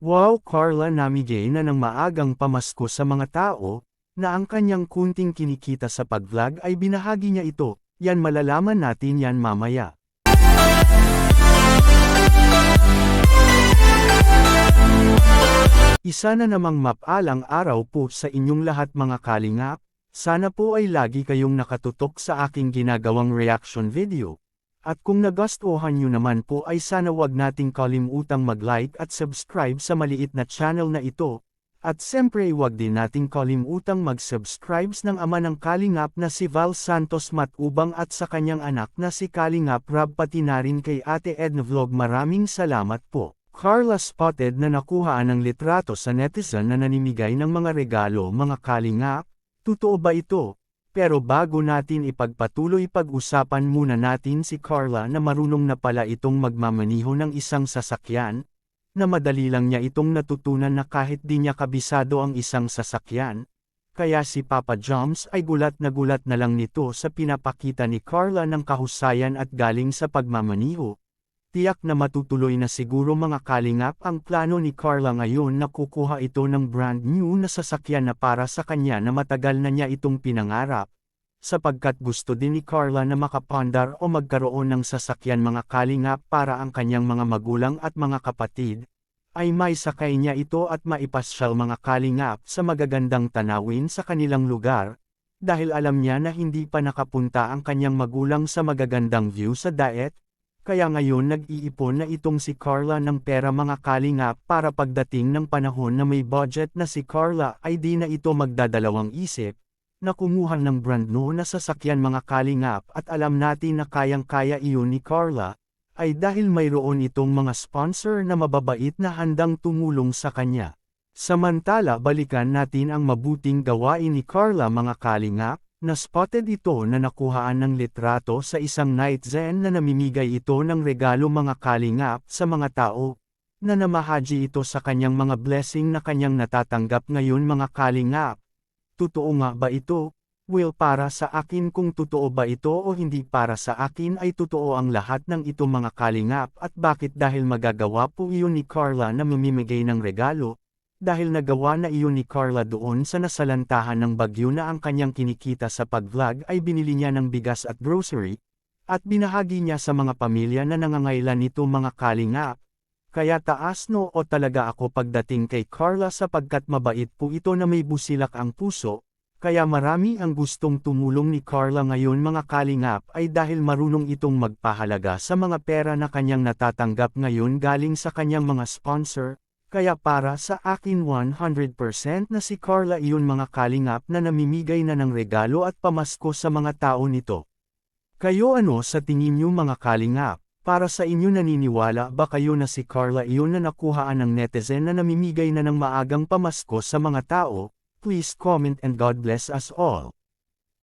Wow, Carla, namigay na ng maagang pamasko sa mga tao, na ang kanyang kunting kinikita sa pag-vlog ay binahagi niya ito. Yan, malalaman natin yan mamaya. Isa na namang mapalang araw po sa inyong lahat mga kalingap. Sana po ay lagi kayong nakatutok sa aking ginagawang reaction video. At kung nagustuhan nyo naman po ay sana wag nating kalimutang mag-like at subscribe sa maliit na channel na ito. At siyempre wag din nating kalimutang mag-subscribe ng ama ng Kalingap na si Val Santos Matubang at sa kanyang anak na si Kalingap Rab, pati na rin kay Ate Edna Vlog. Maraming salamat po. Carla spotted na nakuhaan ng litrato sa netizen na nanimigay ng mga regalo. Mga Kalingap, totoo ba ito? Pero bago natin ipagpatuloy, pag-usapan muna natin si Carla na marunong na pala itong magmamaniho ng isang sasakyan, na madali lang niya itong natutunan na kahit di niya kabisado ang isang sasakyan. Kaya si Papa Joms ay gulat na lang nito sa pinapakita ni Carla ng kahusayan at galing sa pagmamaniho. Tiyak na matutuloy na siguro mga kalingap ang plano ni Carla ngayon na kukuha ito ng brand new na sasakyan na para sa kanya na matagal na niya itong pinangarap. Sapagkat gusto din ni Carla na makapandar o magkaroon ng sasakyan mga kalingap para ang kanyang mga magulang at mga kapatid, ay may sakay niya ito at maipasyal mga kalingap sa magagandang tanawin sa kanilang lugar, dahil alam niya na hindi pa nakapunta ang kanyang magulang sa magagandang view sa daet. Kaya ngayon nag-iipon na itong si Carla ng pera mga kalingap para pagdating ng panahon na may budget na si Carla ay di na ito magdadalawang isip, na kumuha ng brand new na sasakyan mga kalingap. At alam natin na kayang-kaya iyon ni Carla, ay dahil mayroon itong mga sponsor na mababait na handang tumulong sa kanya. Samantala balikan natin ang mabuting gawain ni Carla mga kalingap. Na-spotted ito na nakuhaan ng litrato sa isang netizen na namimigay ito ng regalo mga kalingap sa mga tao, na namahaji ito sa kanyang mga blessing na kanyang natatanggap ngayon mga kalingap. Totoo nga ba ito? Well, para sa akin, kung totoo ba ito o hindi para sa akin ay totoo ang lahat ng ito mga kalingap. At bakit? Dahil magagawa po iyon ni Carla na mamimigay ng regalo. Dahil nagawa na iyon ni Carla doon sa nasalantahan ng bagyo na ang kanyang kinikita sa pag-vlog ay binili niya ng bigas at grocery, at binahagi niya sa mga pamilya na nangangailan nito mga kalingap. Kaya taas no o talaga ako pagdating kay Carla sapagkat mabait po ito na may busilak ang puso, kaya marami ang gustong tumulong ni Carla ngayon mga kalingap ay dahil marunong itong magpahalaga sa mga pera na kanyang natatanggap ngayon galing sa kanyang mga sponsor. Kaya para sa akin 100% na si Carla iyon mga kalingap na namimigay na ng regalo at pamasko sa mga tao nito. Kayo ano sa tingin niyo mga kalingap? Para sa inyo, naniniwala ba kayo na si Carla iyon na nakuhaan ng netizen na namimigay na ng maagang pamasko sa mga tao? Please comment and God bless us all.